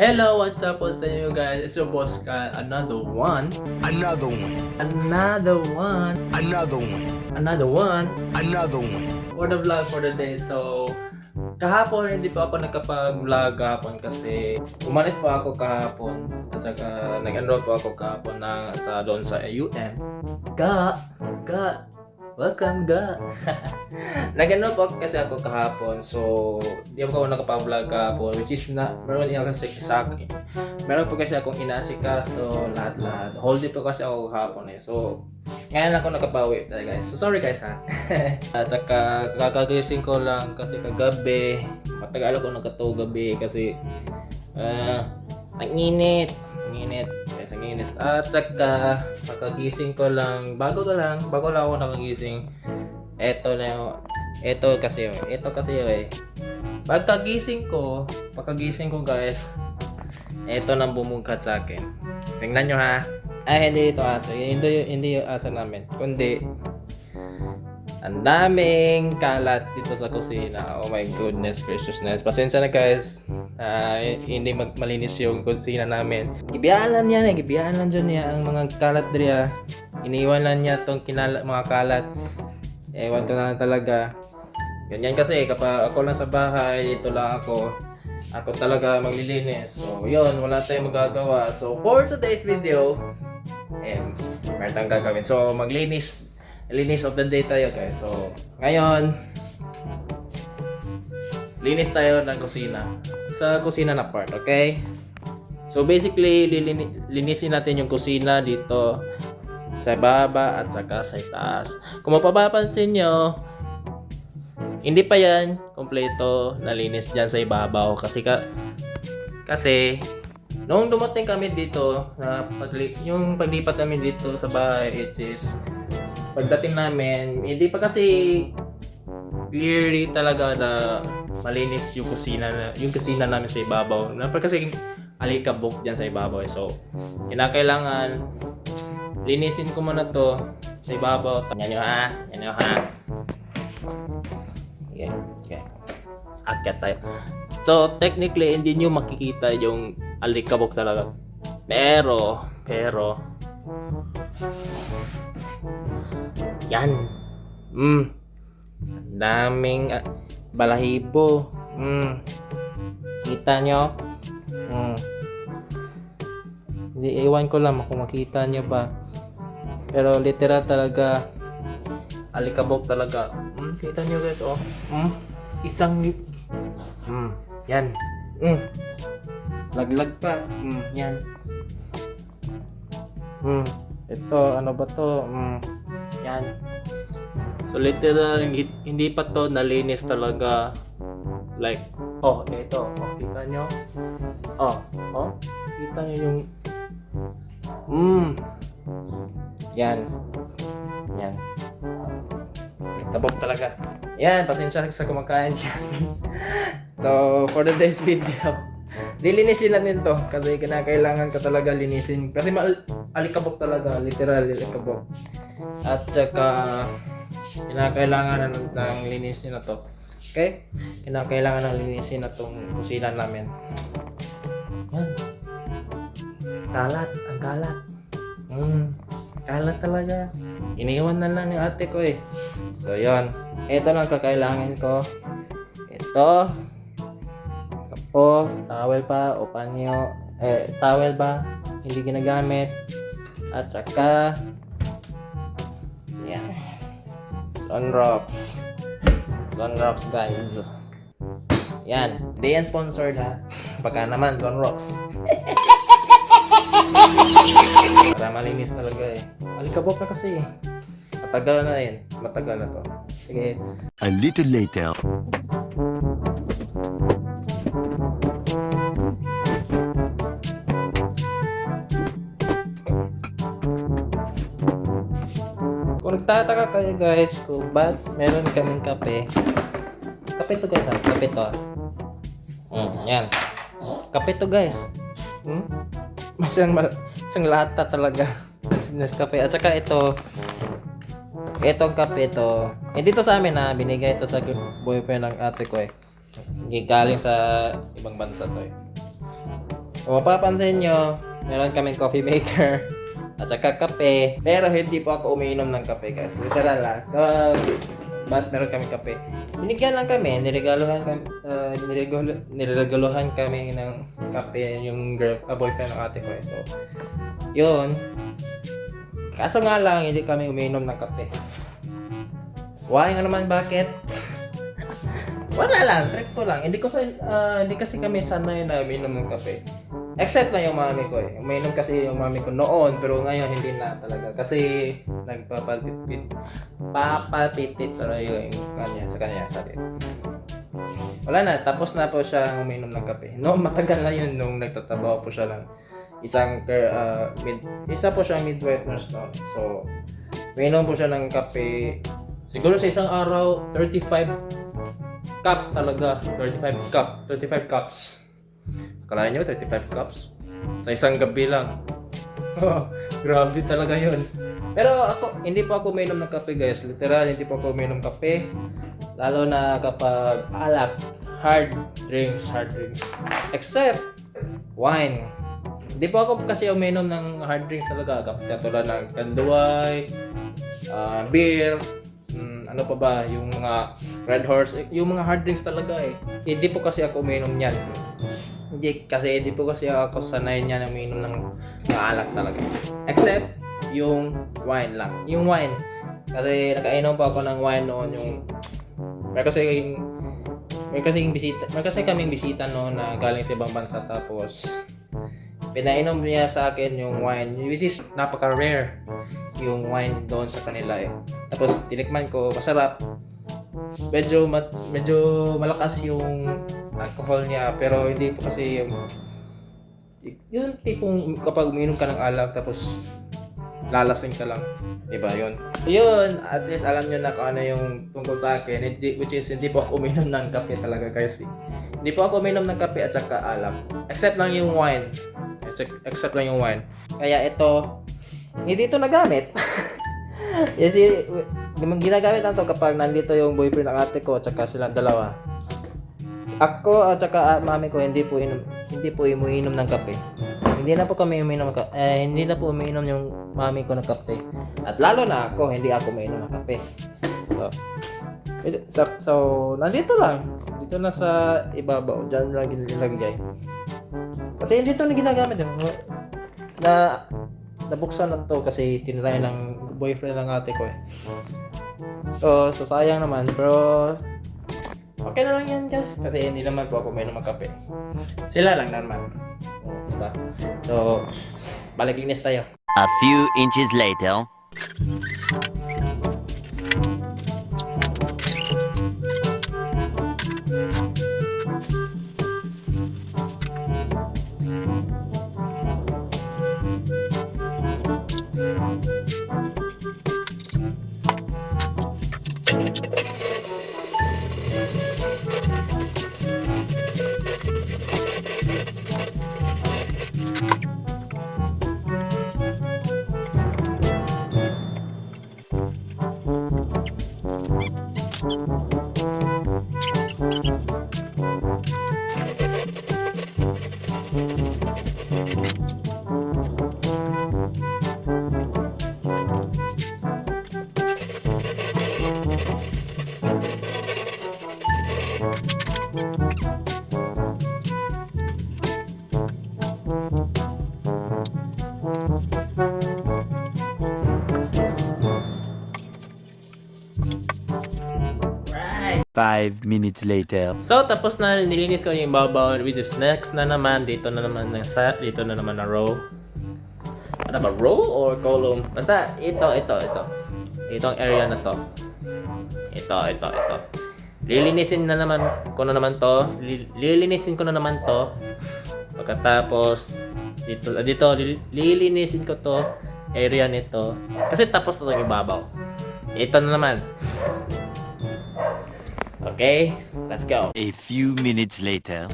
Hello, what's up sa inyo guys? It's your boss Kyle. Another one. Another one. Another one. Another one. Another one. Another one. For the vlog for the day. So, kahapon hindi pa ako nakapag-vlog kahapon kasi umalis pa ako kahapon. At saka nag-enroll pa ako kahapon doon sa UM. Welcome, Ga! Nag-enroll pa kasi ako kahapon. So, di ako nakapag-vlog kahapon. Which is meron niya kasi sa akin. Meron pa kasi akong inasikaso, lahat-lahat. Whole day pa kasi ako kahapon eh. So, ngayon ako nakapawi talaga guys. So, sorry guys ha. At saka, kakagising ko lang kasi kagabi. Matagal ako nakatulog gabi kasi ang-init. Yes, ang inis. At saka, pagkagising ko lang, bago lang ako nakagising. Ito kasi pagkagising ko guys, ito nang bumungkat sa akin. Tingnan nyo ha. Hindi ito aso. Hindi yung aso namin. Kundi, ang daming kalat dito sa kusina. Oh my goodness graciousness. Pasensya na guys. Hindi malinis yung kusina namin. Gibiyaan lang dyan niya ang mga kalat diriya. Iniwan lang niya tong mga kalat. Ewan ko na lang talaga. Ganyan kasi kapag ako lang sa bahay, dito lang ako talaga maglilinis. So yun, wala tayong magagawa. So for today's video, meron tayong gagawin. So linis of the day tayo guys. So ngayon, linis tayo ng kusina. Sa kusina na part, okay? So basically, linisin natin yung kusina dito sa baba at saka sa taas. Kung mapapansin nyo, hindi pa yan kompleto na linis dyan sa ibabaw kasi noong dumating kami dito yung paglipat namin dito sa bahay, it is pagdating namin, hindi pa kasi clearly talaga na malinis yung kusina namin sa ibabaw. Napaka kasi alikabok diyan sa ibabaw. So, kinakailangan linisin ko muna to sa ibabaw. Yan nyo ha. Okay. Akyat tayo. So, technically hindi nyo makikita yung alikabok talaga. Pero yan. Daming balahibo. Kita nyo? Hindi, iwan ko lang kung makita nyo ba. Pero literal talaga alikabok talaga. Kita nyo guys, oh. Isang yan. Laglag pa. Yan. Ito, ano ba to? Yan. So literal, hindi pa to nalinis talaga. Like, ito. Kita nyo? Kita nyo yung yan. Tabok talaga. Yan, pasensya sa kumakain dyan. So, for the day's video, lilinisin natin to kasi kinakailangan ka talaga linisin kasi alikabok talaga, literal alikabok. At saka kinakailangan ng linisin na to. Okay? Kinakailangan ng linisin na tong kusina namin. Yan. Ang kalat. Kalat talaga. Iniwan na lang yung ate ko eh. So yon. Ito lang kakailangan ko. Ito. Kapo, towel pa o panyo. Towel ba? Hindi ginagamit. At saka yan. Sunrocks guys. Yan. Hindi yan sponsored ha. Baka naman Sunrocks. Para malinis talaga eh. Alikabok na kasi eh. Matagal na to. Sige. A little later. Kung nagtataka kayo guys kung ba't meron kaming kape. Kape to guys ha. Kape to ha. Yan. Kape to guys. Isang lata talaga. Nescafe. At saka itong kape to. Dito sa amin ha. Binigay ito sa boyfriend ng ate ko eh. Galing sa ibang bansa to eh. Kung mapapansin nyo, meron kaming coffee maker at saka kape. Pero hindi po ako umiinom ng kape guys. Literal lang. Ba't meron kaming kape? Binigyan lang kami, niregalohan kami ng kape yung boyfriend ng ate ko. So, yun. Kaso nga lang, hindi kami umiinom ng kape. Why nga naman, bakit? Wala lang, trick ko lang. Hindi kasi kami sanay na umiinom ng kape. Except lang yung mami ko eh. Umiinom kasi yung mami ko noon, pero ngayon hindi na talaga. Kasi papapitit talaga yung sa kanya, sabi. Wala na, tapos na po siya umiinom ng kape. No, matagal na yun nung nagtatrabaho po siya lang. Isa po siya midwife nurse noon. So, umiinom po siya ng kape. Siguro sa isang araw, 35 cup talaga. 35 cups. Akala nyo, 35 cups? Sa isang gabi lang. Grabe talaga yun. Pero hindi po ako uminom ng kape guys. Literal, hindi po ako uminom ng kape. Lalo na kapag hard drinks. Except, wine. Hindi po ako kasi uminom ng hard drinks talaga. Katulad ng kanduay, beer, ano pa ba, yung mga Red Horse, yung mga hard drinks talaga eh. Hindi po kasi ako uminom niyan. Hindi po kasi ako sanay niya na uminom ng alak talaga. Except, yung wine lang. Yung wine. Kasi nakainom pa ako ng wine noon yung may kasi kaming bisita noon na galing sa ibang bansa tapos pinainom niya sa akin yung wine which is napaka-rare yung wine doon sa kanila eh. Tapos tinikman ko, masarap. Medyo malakas yung alcohol niya pero hindi po kasi yung tipong kapag uminom ka ng alak tapos lalasing ka lang. Diba yun? Yun, at least alam nyo na kung ano yung tungkol sa akin. Which is, hindi po ako uminom ng kape talaga guys. Hindi po ako uminom ng kape at saka alak. Except lang yung wine. Kaya ito, hindi ito nagamit. Kasi, ginagamit lang to kapag nandito yung boyfriend ng ate ko at saka silang dalawa. Ako at saka mami ko hindi po umiinom ng kape. Hindi na po umiinom yung mami ko ng kape. At lalo na ako, hindi ako umiinom ng kape. So nandito lang. Dito na sa ibabaw. Diyan lang ginilagay. Kasi hindi ito na ginagamit. Nabuksan na to kasi tinry ng boyfriend ng ate ko eh. So sayang naman. Pero okay na lang yan guys. Kasi hindi naman po ako umiinom ng kape. Sila lang naman. Diba? So, balikinis tayo. A few inches later. Right. 5 minutes later. So, tapos na nilinis ko yung babaw, which is next na naman, dito na naman na row. Ano ba, row or column? Basta, ito. Itong area na to. Ito. Lilinisin ko na naman to. Pagkatapos, dito, lilinisin ko to area nito. Kasi tapos na itong ibabaw. Ito na naman. Okay, let's go. A few minutes later.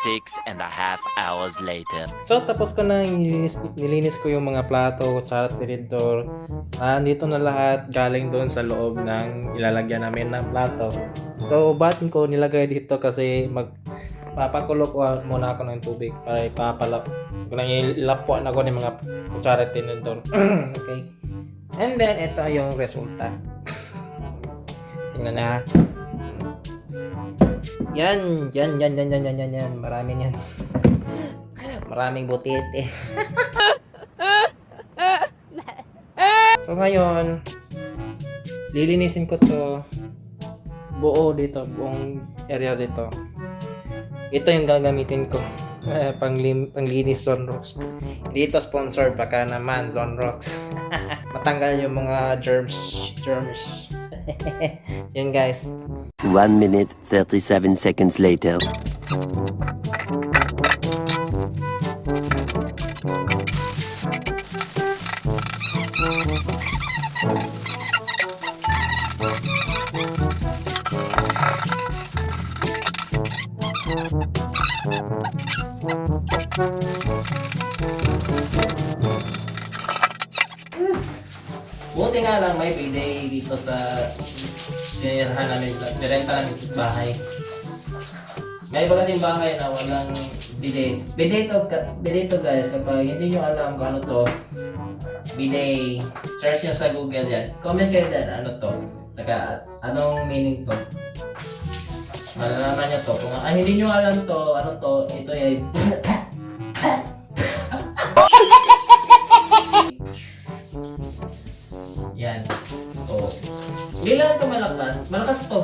6.5 hours later. So, tapos ko na nilinis ko yung mga plato, kutsara, tinidor. Nandito na lahat galing doon sa loob ng ilalagyan namin ng plato. So, batin ko nilagay dito kasi papakulo ko muna ako ng tubig para ipapalap. Kung ilapuan ako ng mga kutsara, tinidor. Okay. And then, ito yung resulta. Tingnan na. Yan. Maraming yan. Maraming butete. So ngayon, lilinisin ko to buo dito, buong area dito. Ito yung gagamitin ko. Panglinis Zonrox. Hindi ito sponsored, baka naman Zonrox. Matanggal yung mga germs. Yan guys. 1 minute, 37 seconds later. Buti nga lang may bidet dito sa dinirahan namin, direnta namin sa bahay. May iba kasing bahay na walang bidet. Bidet to guys, kapag hindi nyo alam kung ano to, bidet, search nyo sa Google yan. Comment kayo dyan, ano to. Saka, anong meaning to. Malalaman nyo to. Kung hindi nyo alam to, ano to, ito ay yan. So, hindi lang ito malakas. Malakas to.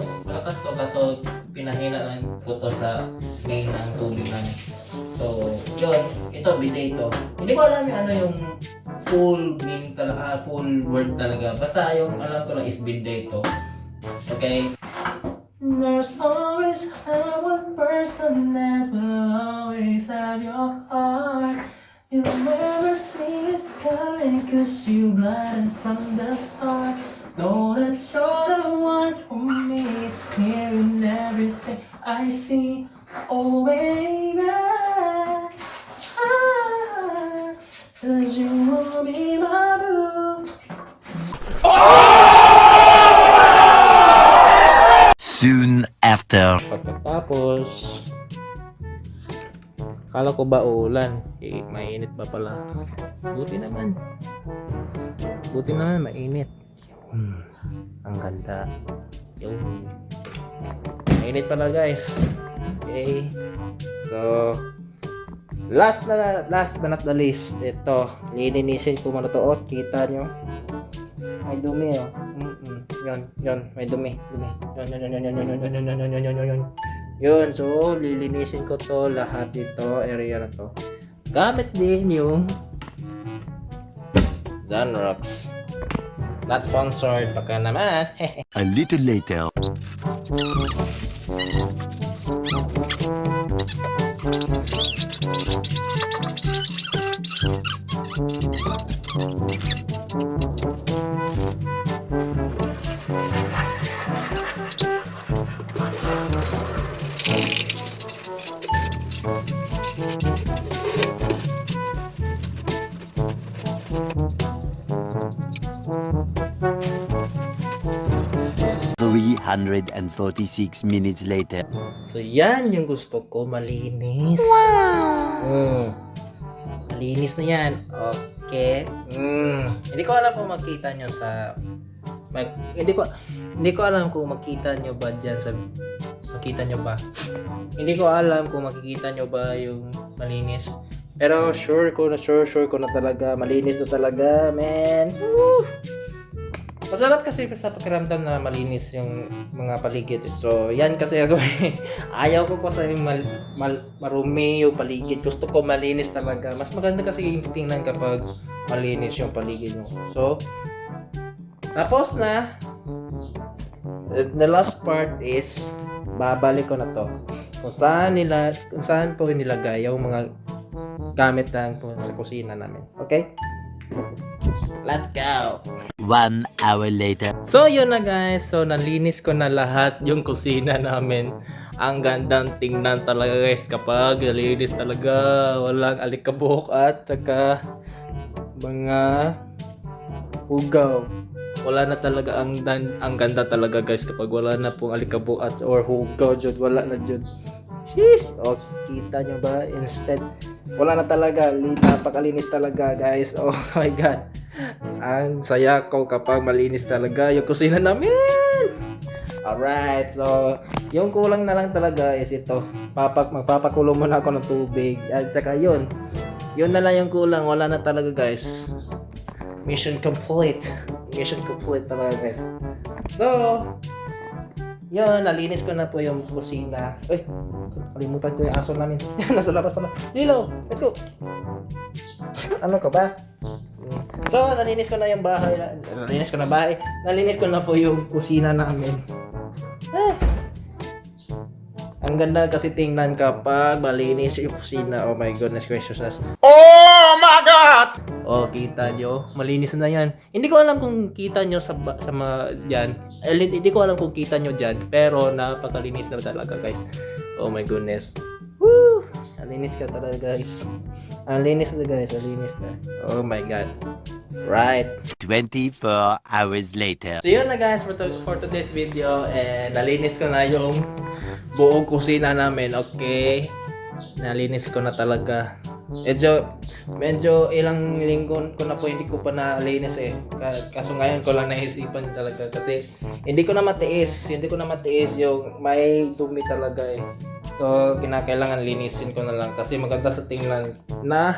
Kaso pinahina lang ko to sa main ng tubig namin. So, yun. Ito, bidet ito. Hindi ko alam yung ano yung full meaning talaga, full word talaga. Basta yung alam ko lang is bidet ito. Okay? There's always one person that will always have your heart. You'll never see it coming cause you blinded from the start. Know that you're the one for me, it's clear in everything I see. Oh baby, cause you will be my boo. Soon after. Pagkatapos, akala ko ba ulan? Mainit ba pala? Buti naman mainit. Ang ganda. Yung mainit pala guys. Okay. So, last but not the least, ito, lilinisin ko muna to. Oh, kita nyo? May dumi oh. Yun, may dumi. Yun, so lilinisin ko to lahat dito, area na to. Gamit din yung Zonrox. Not sponsored, baka naman. A little later. and 46 minutes later. So yan yung gusto ko, malinis. Wow! Malinis na yan. Okay. Hindi ko alam kung makita nyo sa hindi ko alam kung makita nyo ba dyan sa makita nyo ba. Hindi ko alam kung makikita nyo ba yung malinis. Pero sure ko na talaga malinis na talaga, man. Woo! Masarap kasi sa pakiramdam na malinis yung mga paligid. So, yan kasi ako ayaw ko kasi marumi yung paligid. Gusto ko malinis talaga. Mas maganda kasi tingnan kapag malinis yung paligid mo. So, tapos na. The last part is babalik ko na to. Kung saan po nilagay yung mga gamit lang po sa kusina namin. Okay? Let's go! 1 hour later. So yun na guys, so nalinis ko na lahat yung kusina namin. Ang gandang tingnan talaga guys kapag nalinis talaga. Walang alikabok at saka mga hugaw. Wala na talaga ang ganda talaga guys kapag wala na pong alikabok at or hugaw dyan. Wala na dyan. Sheesh! O, kita nyo ba? Instead, wala na talaga. Napakalinis talaga guys. Oh my god. Ang saya ko kapag malinis talaga yung kusina namin. Alright, so yung kulang na lang talaga is ito. Magpapakulo muna ako ng tubig. At saka yun na lang yung kulang. Wala na talaga guys. Mission complete. Mission complete talaga guys. So, yun, nalinis ko na po yung kusina. Uy, kalimutan ko yung aso namin. Nasa labas pala. Lilo, let's go. Ano ka ba? So, nalinis ko na yung bahay. Nalinis ko na po yung kusina namin. Ang ganda kasi tingnan kapag malinis yung kusina. Oh my goodness gracious. Oh my God! Oh, kita nyo. Malinis na yan. Hindi ko alam kung kita nyo sa dyan. Hindi ko alam kung kita nyo dyan. Pero napakalinis na talaga guys. Oh my goodness. Woo! Malinis ka talaga guys. Ang linis na guys. Malinis na. Oh my god. Right. 24 hours later. So yun na guys for today's video. And nalinis ko na yung buong kusina namin. Okay. Nalinis ko na talaga. Medyo ilang linggo ko na po hindi ko pa nalinis eh. Kaso ngayon ko lang naisipan talaga kasi hindi ko na matiis yung may dumi talaga eh. So kinakailangan linisin ko na lang kasi maganda sa tingnan na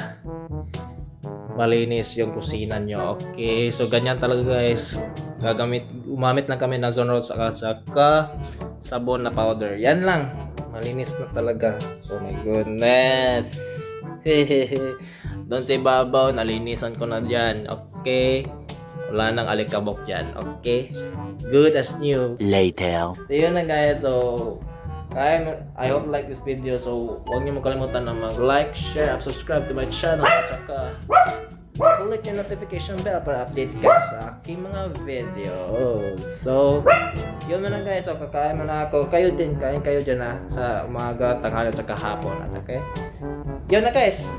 malinis yung kusina nyo. Okay, so ganyan talaga guys. Gumamit lang kami ng Zonroad saka sabon na powder. Yan lang. Malinis na talaga. Oh my goodness. Doon sa ibabaw, nalinisan ko na dyan. Okay. Wala nang alikabok dyan. Okay. Good as new. Later. So yun na guys. So I hope you like this video. So huwag niyo makalimutan na mag-like, share, and subscribe to my channel. At saka click yung notification bell para update ka sa aking mga videos. So yun na guys. So kakain muna ako. Kain kayo dyan ha. Sa umaga, tanghali, at saka hapon. At okay. Yun na guys.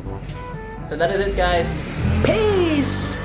So that is it guys. Peace!